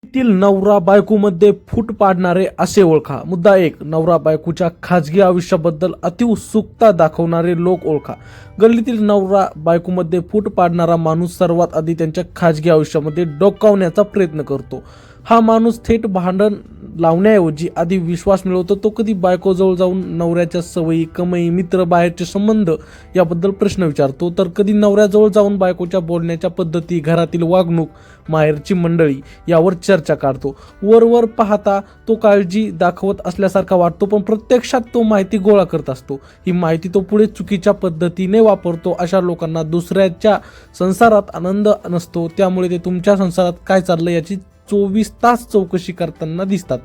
तील नवरा बायकोमध्ये फूट पाडणारे असे ओळखा. मुद्दा 1. नवरा बायकोच्या खाजगी आयुष्याबद्दल अतिउत्सुकता दाखवणारे लोक ओळखा. गल्लीतील नवरा बायकोमध्ये फूट पाडणारा माणूस सर्वात आधी त्यांच्या खाजगी आयुष्यामध्ये डोकावण्याचा प्रयत्न करतो. हा माणूस थेट भांडण लावण्याऐवजी आधी विश्वास मिळवतो. तो कधी बायकोजवळ जाऊन नवऱ्याच्या सवयी, कमाई, मित्र, बाहेरचे संबंध याबद्दल प्रश्न विचारतो, तर कधी नवऱ्याजवळ जाऊन बायकोच्या बोलण्याच्या पद्धती, घरातील वागणूक, माहेरची मंडळी यावर चर्चा काढतो. वरवर पाहता तो काळजी दाखवत असल्यासारखा वाटतो, पण प्रत्यक्षात तो माहिती गोळा करत असतो. ही माहिती तो पुढे चुकीच्या पद्धतीने वापरतो. अशा लोकांना दुसऱ्याच्या संसारात आनंद नसतो, त्यामुळे ते तुमच्या संसारात काय चाललं याची 24 तास चौकशी करताना दिसतात.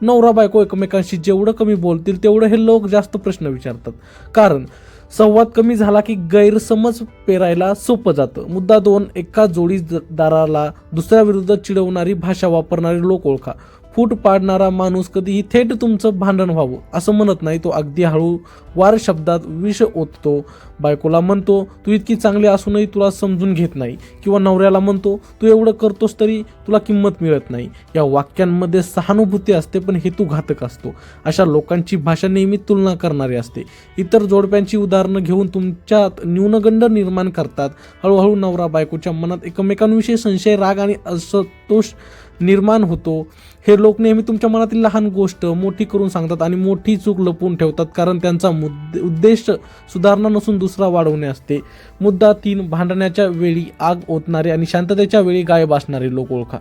नवरा बायको एकमेकांशी जेवढं कमी बोलतील तेवढं हे लोक जास्त प्रश्न विचारतात, कारण संवाद कमी झाला की गैरसमज पेरायला सोपं जातं. मुद्दा 2. एका जोडीदाराला दुसऱ्याविरुद्ध चिडवणारी भाषा वापरणारे लोक ओळखा. फूट पाडणारा माणूस कधीही थेट तुमचं भांडण व्हावं असं म्हणत नाही. तो अगदी हळूवार शब्दात विष ओततो. बायकोला म्हणतो, तू इतकी चांगली असूनही तुला समजून घेत नाही, किंवा नवऱ्याला म्हणतो, तू एवढं करतोस तरी तुला किंमत मिळत नाही. या वाक्यांमध्ये सहानुभूती असते, पण हेतू घातक असतो. अशा लोकांची भाषा नेहमी तुलना करणारी असते. इतर जोडप्यांची उदाहरणं घेऊन तुमच्यात न्यूनगंड निर्माण करतात. हळूहळू नवरा बायकोच्या मनात एकमेकांविषयी संशय, राग आणि असंतोष निर्माण होतो. हे लोक नेहमी तुमच्या मनातील लहान गोष्ट मोठी करून सांगतात आणि मोठी चूक लपवून ठेवतात, कारण त्यांचा उद्देश सुधारणा नसून दुसरा वाढवणे असते. मुद्दा 3. भांडण्याच्या वेळी आग ओतणारे आणि शांततेच्या वेळी गायब असणारे लोक ओळखा.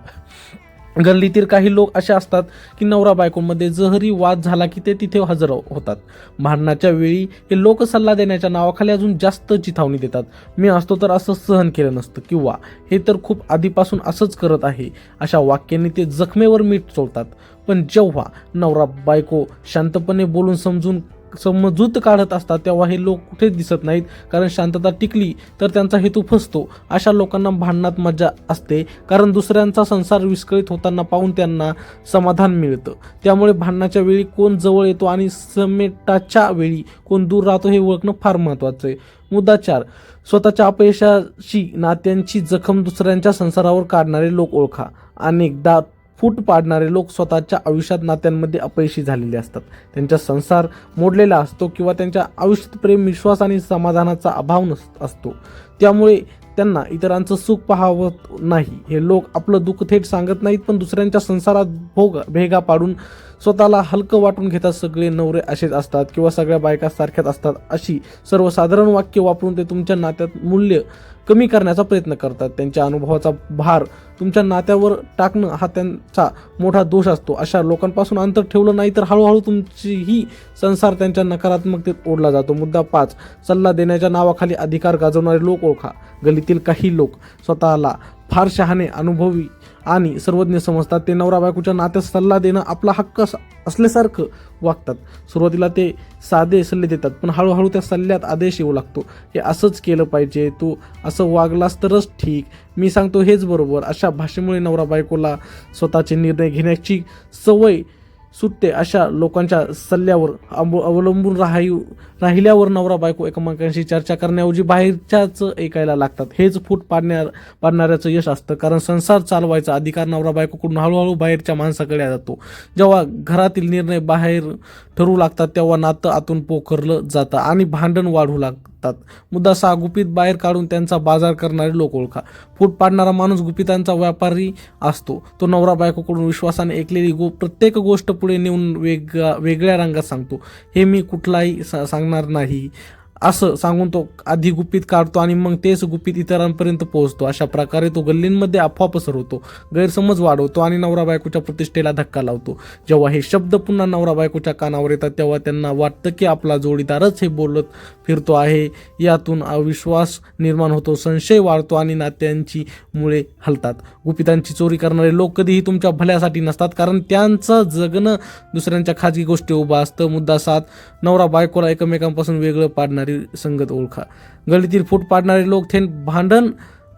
गल्लीतील काही लोक असे असतात की नवरा बायकोंमध्ये जहरी वाद झाला की ते तिथे हजर होतात. भांडणाच्या वेळी हे लोक सल्ला देण्याच्या नावाखाली अजून जास्त चिथावणी देतात. मी असतो तर असं सहन केलं नसतं, किंवा हे तर खूप आधीपासून असंच करत आहे, अशा वाक्यांनी ते जखमेवर मीठ चोळतात. पण जेव्हा नवरा बायको शांतपणे बोलून समजूत काढत असतात तेव्हा हे लोक कुठेच दिसत नाहीत, कारण शांतता टिकली तर त्यांचा हेतू फसतो. अशा लोकांना भांडणात मजा असते, कारण दुसऱ्यांचा संसार विस्कळीत होताना पाहून त्यांना समाधान मिळतं. त्यामुळे भांडणाच्या वेळी कोण जवळ येतो आणि समेटाच्या वेळी कोण दूर राहतो हे ओळखणं फार महत्त्वाचं आहे. मुद्दा 4. स्वतःच्या अपयशाची नात्यांची जखम दुसऱ्यांच्या संसारावर काढणारे लोक ओळखा. अनेकदा फूट पाडणारे लोक स्वतःच्या आयुष्यात नात्यांमध्ये अपयशी झालेले असतात. त्यांचा संसार मोडलेला असतो, किंवा त्यांच्या आयुष्यात प्रेम, विश्वास आणि समाधानाचा अभाव असतो. त्यामुळे त्यांना इतरांचं सुख पाहावं नाही. हे लोक आपलं दुःख थेट सांगत नाहीत, पण दुसऱ्यांच्या संसारात भेगा पाडून स्वतःला हलकं वाटून घेतात. सगळे नवरे असेच असतात, किंवा सगळ्या बायका सारख्याच असतात, अशी सर्वसाधारण वाक्य वापरून ते तुमच्या नात्यात मूल्य कमी करण्याचा प्रयत्न करतात. त्यांच्या अनुभवाचा भार तुमच्या नात्यावर टाकणं हा त्यांचा मोठा दोष असतो. अशा लोकांपासून अंतर ठेवलं नाही तर हळूहळू तुमचीही संसार त्यांच्या नकारात्मकतेत ओढला जातो. मुद्दा 5. सल्ला देण्याच्या नावाखाली अधिकार गाजवणारे लोक ओळखा. गल्लीतील काही लोक स्वतःला फार शहाणे, अनुभवी आणि सर्वज्ञ समजतात. ते नवरा बायकोच्या नात्यात सल्ला देणं आपला हक्क असल्यासारखं वागतात. सुरुवातीला ते साधे सल्ले देतात, पण हळूहळू त्या सल्ल्यात आदेश येऊ लागतो. हे असंच केलं पाहिजे, तू असं वागलास तरच ठीक, मी सांगतो हेच बरोबर. अशा भाषेमुळे नवरा बायकोला स्वतःचे निर्णय घेण्याची सवय सुटते. अशा लोकांच्या सल्ल्यावर अवलंबून राहिल्यावर नवरा बायको एकमेकांशी चर्चा करण्याऐवजी बाहेरच्याच ऐकायला लागतात. हेच फूट पाडणाऱ्याचं यश असतं, कारण संसार चालवायचा अधिकार नवरा बायकोकडून हळूहळू बाहेरच्या माणसाकडे जातो. जेव्हा घरातील निर्णय बाहेर ठरू लागतात तेव्हा नातं आतून पोखरलं जातं आणि भांडण वाढू लागतात. मुद्दा 6. गुपित बाहेर काढून त्यांचा बाजार करणारे लोक ओळखा. फूट पाडणारा माणूस गुपितांचा व्यापारी असतो. तो नवरा बायकोकडून विश्वासाने ऐकलेली प्रत्येक गोष्ट पुढे नेऊन वेगळ्या रंगात सांगतो. हे मी कुठलाही सांगणार नाही असं सांगून तो आधी गुपित काढतो आणि मग तेच गुपित इतरांपर्यंत पोहोचतो. अशा प्रकारे तो गल्लींमध्ये अफवा पसरवतो, गैरसमज वाढवतो आणि नवरा बायकोच्या प्रतिष्ठेला धक्का लावतो. जेव्हा हे शब्द पुन्हा नवरा बायकोच्या कानावर येतात तेव्हा त्यांना वाटतं की आपला जोडीदारच हे बोलत फिरतो आहे. यातून अविश्वास निर्माण होतो, संशय वाढतो आणि नात्यांची मुळे हलतात. गुपितांची चोरी करणारे लोक कधीही तुमच्या भल्यासाठी नसतात, कारण त्यांचं जगणं दुसऱ्यांच्या खाजगी गोष्टी उभा असतं. मुद्दा 7. नवरा बायकोला एकमेकांपासून वेगळं पाडणारी संगत ओळखा. गल्लीतील फूट पाडणारे लोक थेट भांडण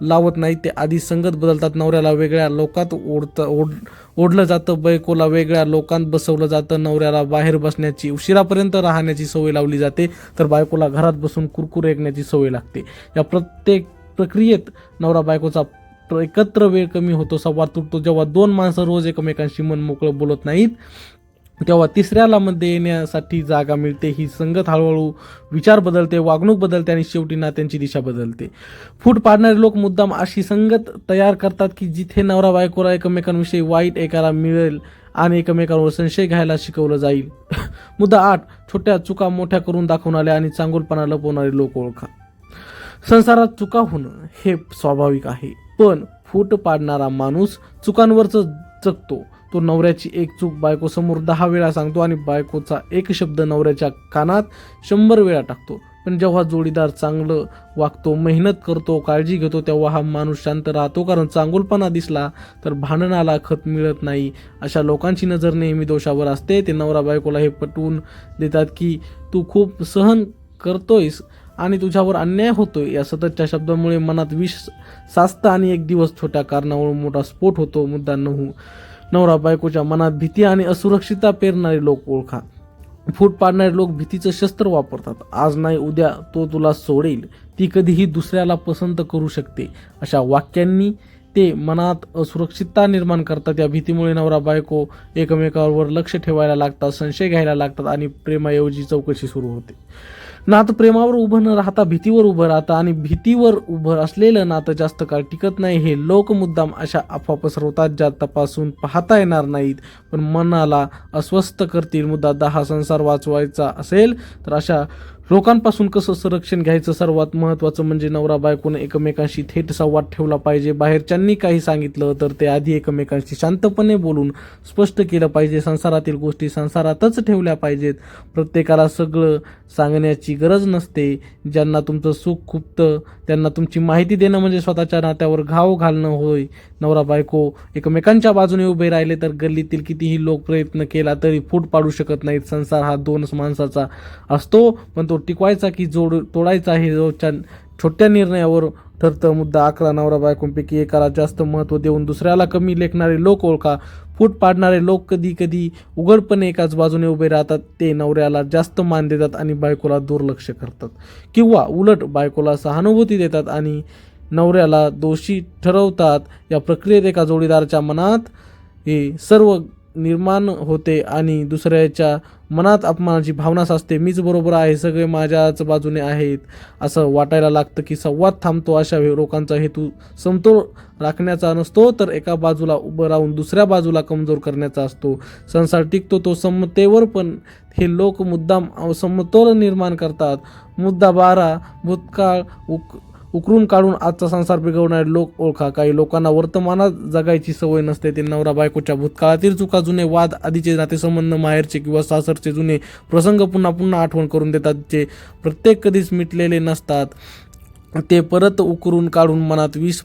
लावत नाहीत, ते आधी संगत बदलतात. नवऱ्याला वेगळ्या लोकात ओढलं जातं, बायकोला वेगळ्या लोकांत बसवलं जातं. नवऱ्याला बाहेर बसण्याची, उशिरापर्यंत राहण्याची सवय लावली जाते, तर बायकोला घरात बसून कुरकुर ऐकण्याची सवय लागते. या प्रत्येक प्रक्रियेत नवरा बायकोचा एकत्र वेळ कमी होतो, संवाद तुटतो. जेव्हा दोन माणसं रोज एकमेकांशी मन मोकळं बोलत नाहीत, तेव्हा तिसऱ्याला मध्ये येण्यासाठी जागा मिळते. ही संगत हळूहळू विचार बदलते, वागणूक बदलते आणि शेवटी नात्यांची दिशा बदलते. फूट पाडणारे लोक मुद्दाम अशी संगत तयार करतात की जिथे नवरा बायकोला एकमेकांविषयी वाईट ऐकायला मिळेल आणि एकमेकांवर संशय घ्यायला शिकवलं जाईल. मुद्दा 8. छोट्या चुका मोठ्या करून दाखवणारे आणि चांगुलपणा लपवणारे लोक ओळखा. संसारात चुका होणं हे स्वाभाविक आहे, पण फूट पाडणारा माणूस चुकांवरच जगतो. तो नवऱ्याची एक चूक बायकोसमोर 10 वेळा सांगतो आणि बायकोचा एक शब्द नवऱ्याच्या कानात 100 वेळा टाकतो. पण जेव्हा जोडीदार चांगलं वागतो, मेहनत करतो, काळजी घेतो, तेव्हा हा माणूस शांत राहतो. कारण चांगुलपणा दिसला तर भांडणाला खत मिळत नाही. अशा लोकांची नजर नेहमी दोषावर असते. ते नवरा बायकोला हे पटवून देतात की तू खूप सहन करतोयस आणि तुझ्यावर अन्याय होतोय. या सततच्या शब्दामुळे मनात विष साचतं आणि एक दिवस छोट्या कारणावरून मोठा स्फोट होतो. मुद्दा 9. नवरा बायकोच्या मनात भीती आणि असुरक्षितता पेरणारे लोक ओळखा. फूट पाडणारे लोक भीतीचं शस्त्र वापरतात. आज नाही उद्या तो तुला सोडेल, ती कधीही दुसऱ्याला पसंत करू शकते. अशा वाक्यांनी ते मनात असुरक्षितता निर्माण करतात. या भीतीमुळे नवरा बायको एकमेकांवर लक्ष ठेवायला लागतात, संशय घ्यायला लागतात आणि प्रेमाऐवजी चौकशी सुरू होते. नातं प्रेमावर उभं न राहता भीतीवर उभं राहतं आणि भीतीवर उभं असलेलं नातं जास्त काळ टिकत नाही. हे लोक मुद्दाम अशा अफवा पसरवतात ज्या तपासून पाहता येणार नाहीत, पण मनाला अस्वस्थ करतील. मुद्दा 10. संसार वाचवायचा असेल तर अशा लोकांपासून कसं संरक्षण घ्यायचं. सर्वात महत्त्वाचं म्हणजे नवरा बायकोने एकमेकांशी थेट संवाद ठेवला पाहिजे. बाहेरच्यांनी काही सांगितलं तर ते आधी एकमेकांशी शांतपणे बोलून स्पष्ट केलं पाहिजे. संसारातील गोष्टी संसारातच ठेवल्या पाहिजेत. प्रत्येकाला सगळं सांगण्याची गरज नसते. ज्यांना तुमचं सुख खुपतं त्यांना तुमची माहिती देणं म्हणजे स्वतःच्या नात्यावर घाव घालणं होय. नवरा बायको एकमेकांच्या बाजूने उभे राहिले तर गल्लीतील कितीही लोक प्रयत्न केला तरी फूट पाडू शकत नाहीत. संसार हा 2 माणसाचा असतो, पण तो टिकवायचा की तोडायचा हे रोजच्या छोट्या निर्णयावर ठरतं. मुद्दा 11. नवरा बायकोंपैकी एकाला जास्त महत्त्व देऊन दुसऱ्याला कमी लेखणारे लोक ओळखा. फूट पाडणारे लोक कधी कधी उघडपणे एकाच बाजूने उभे राहतात. ते नवऱ्याला जास्त मान देतात आणि बायकोला दुर्लक्ष करतात, किंवा उलट बायकोला सहानुभूती देतात आणि नवऱ्याला दोषी ठरवतात. या प्रक्रियेत एका जोडीदाराच्या मनात हे सर्व निर्माण होते आणि दुसऱ्याच्या मनात अपमानाची भावना साचते. मीच बरोबर आहे, सगळे माझ्याच बाजूने आहेत असं वाटायला लागतं की संवाद थांबतो. अशा लोकांचा हेतू समतोल राखण्याचा नसतो, तर एका बाजूला उभं राहून दुसऱ्या बाजूला कमजोर करण्याचा असतो. संसार टिकतो तो समतेवर, पण हे लोक मुद्दाम असमतोल निर्माण करतात. मुद्दा 12. भूतकाळ उकरून काढून आजचा संसार बिघडवणारे लोक ओळखा. काही लोकांना वर्तमानात जगायची सवय नसते. ते नवरा बायकोच्या भूतकाळातील चुका, जुने वाद, आधीचे नातेसंबंध, माहेरचे किंवा सासरचे जुने प्रसंग पुन्हा पुन्हा आठवण करून देतात, जे प्रत्येक कधीच मिटलेले नसतात. ते परत उकरून काढून मनात विष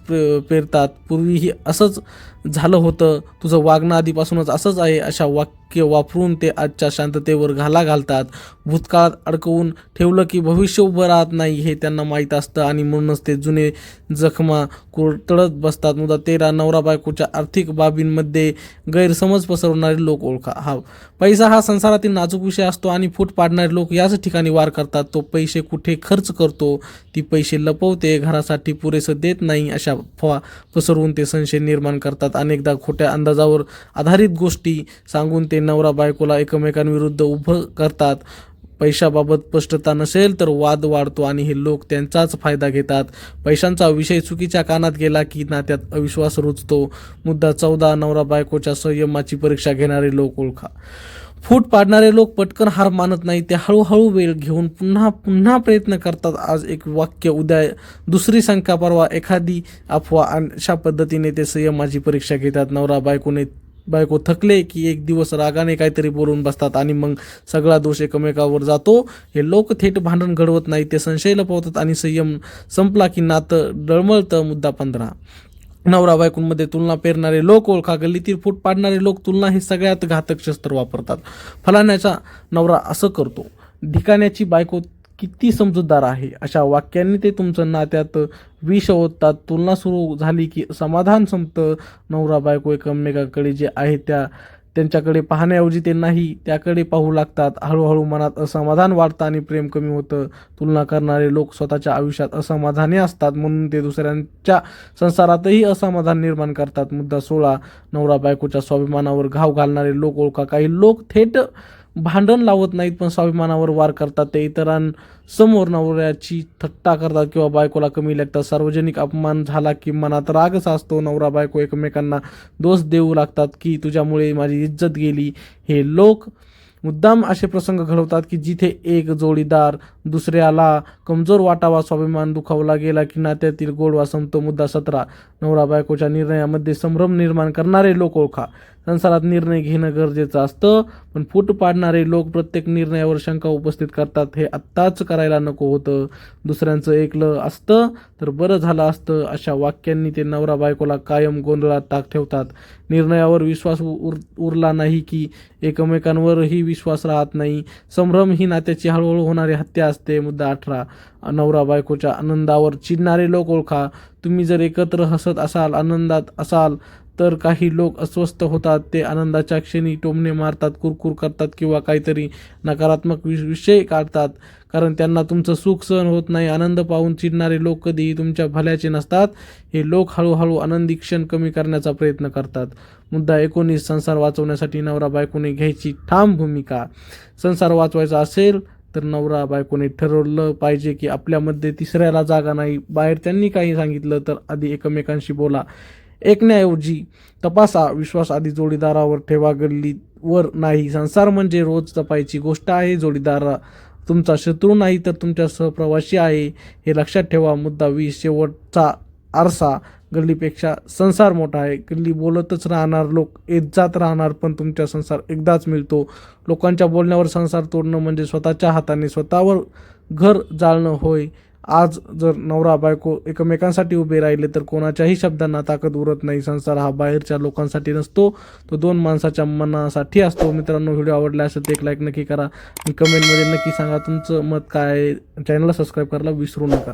पेरतात. पूर्वीही असंच झालं होतं, तुझं वागणं आधीपासूनच असंच आहे, अशा वाक्य वापरून ते आजच्या शांततेवर घाला घालतात. भूतकाळात अडकवून ठेवलं की भविष्य उभं राहत नाही हे त्यांना माहीत असतं आणि म्हणूनच ते जुने जखमा कुरतडत बसतात. मुद्दा 13. नवरा बायकोच्या आर्थिक बाबींमध्ये गैरसमज पसरवणारे लोक ओळखा. पैसा हा संसारातील नाजूक विषय असतो आणि फूट पाडणारे लोक याच ठिकाणी वार करतात. तो पैसे कुठे खर्च करतो, ती पैसे लपवते, घरासाठी पुरेसं देत नाही, अशा अफवा पसरवून ते संशय निर्माण करतात. अनेकदा खोट्या अंदाजावर आधारित गोष्टी सांगून ते नवरा बायकोला एकमेकांविरुद्ध उभं करतात. पैशाबाबत स्पष्टता नसेल तर वाद वाढतो आणि हे लोक त्यांचाच फायदा घेतात. पैशांचा विषय चुकीच्या कानात गेला की नात्यात अविश्वास रुजतो. मुद्दा 14. नवरा बायकोच्या संयमाची परीक्षा घेणारे लोक ओळखा. फूट पाडणारे लोक पटकन हार मानत नाही. ते हळूहळू वेळ घेऊन पुन्हा पुन्हा प्रयत्न करतात. आज एक वाक्य, उद्या दुसरी शंका, परवा एखादी अफवा. अशा पद्धतीने ते संयमाची परीक्षा घेतात. नवरा बायको थकले की एक दिवस रागाने काहीतरी बोलून बसतात आणि मग सगळा दोष एकमेकावर जातो. हे लोक थेट भांडण घडवत नाही, ते संशय लपवतात आणि संयम संपला की नातं डळमळतं. मुद्दा 15. नवरा बायकोंमध्ये तुलना पेरणारे लोक ओळखा. गल्लीतील फूट पाडणारे लोक तुलना हे सगळ्यात घातक शस्त्र वापरतात. फलाण्याचा नवरा असं करतो, ढिकाण्याची बायको किती समजूतदार आहे, अशा वाक्यांनी ते तुमचं नात्यात विष ओततात. तुलना सुरू झाली की समाधान संपतं. नवरा बायको एकमेकांकडे जे आहे त्या त्यांच्याकडे पाहण्याऐवजी ते नाही त्याकडे पाहू लागतात. हळूहळू मनात असमाधान वाढतं आणि प्रेम कमी होतं. तुलना करणारे लोक स्वतःच्या आयुष्यात असमाधानी असतात, म्हणून ते दुसऱ्यांच्या संसारातही असमाधान निर्माण करतात. मुद्दा 16, नवरा बायकोच्या स्वाभिमानावर घाव घालणारे लोक ओळखा. काही लोक थेट भांडण लावत नाहीत, पण स्वाभिमानावर वार करतात. ते इतरांसमोर नवऱ्याची थट्टा करतात किंवा बायकोला कमी लेखतात. सार्वजनिक अपमान झाला की मनात रागच असतो. नवरा बायको एकमेकांना दोष देऊ लागतात की तुझ्यामुळे माझी इज्जत गेली. हे लोक मुद्दाम असे प्रसंग घडवतात की जिथे एक जोडीदार दुसऱ्याला कमजोर वाटावा, स्वाभिमान दुखावला गेला की नात्यातील गोडवा संपतो. मुद्दा 17, नवरा बायकोच्या निर्णयामध्ये संभ्रम निर्माण करणारे लोक ओळखा. संसारात निर्णय घेणं गरजेचं असतं, पण फूट पाडणारे लोक प्रत्येक निर्णयावर शंका उपस्थित करतात. हे आत्ताच करायला नको होतं, दुसऱ्यांचं ऐकलं असतं तर बरं झालं असतं, अशा वाक्यांनी ते नवरा बायकोला कायम गोंधळात ठेवतात. निर्णयावर विश्वास उरला नाही की एकमेकांवरही विश्वास राहत नाही. संभ्रम ही नात्याची हळूहळू होणारी हत्या असते. मुद्दा 18, नवरा बायकोच्या आनंदावर चिडणारे लोक ओळखा. तुम्ही जर एकत्र हसत असाल, आनंदात असाल तर काही लोक अस्वस्थ होतात. ते आनंदाच्या क्षणी टोमणे मारतात, कुरकुर करतात किंवा काहीतरी नकारात्मक विषय काढतात, कारण त्यांना तुमचं सुख सहन होत नाही. आनंद पाहून चिडणारे लोक कधीही तुमच्या भल्याचे नसतात. हे लोक हळूहळू आनंदी क्षण कमी करण्याचा प्रयत्न करतात. मुद्दा 19, संसार वाचवण्यासाठी नवरा बायकोने घ्यायची ठाम भूमिका. संसार वाचवायचा असेल तर नवरा बायकोने ठरवलं पाहिजे की आपल्यामध्ये तिसऱ्याला जागा नाही. बाहेर त्यांनी काही सांगितलं तर आधी एकमेकांशी बोला. ऐकण्याऐवजी तपासा. विश्वास आधी जोडीदारावर ठेवा, गल्लीवर नाही. संसार म्हणजे रोज जपायची गोष्ट आहे. जोडीदार तुमचा शत्रू नाही तर तुमच्या सहप्रवासी आहे, हे लक्षात ठेवा. मुद्दा 20, शेवटचा आरसा. गल्लीपेक्षा संसार मोठा आहे. गल्ली बोलतच राहणार, लोक येत जात राहणार, पण तुमचा संसार एकदाच मिळतो. लोकांच्या बोलण्यावर संसार तोडणं म्हणजे स्वतःच्या हाताने स्वतःवर घर जाळणं होय. आज जर नवरा बायको एकमेकांसाठी उभे राहिले तर कोणाच्याही शब्दांना ताकद उरत नाही. संसार हा बाहेरच्या लोकांसाठी नसतो, तो दोन माणसाच्या मनासाठी असतो. मित्रांनो, व्हिडिओ आवडला असेल तर एक लाईक नक्की करा आणि कमेंटमध्ये नक्की सांगा तुमचं मत काय आहे. चॅनलला सबस्क्राईब करायला विसरू नका.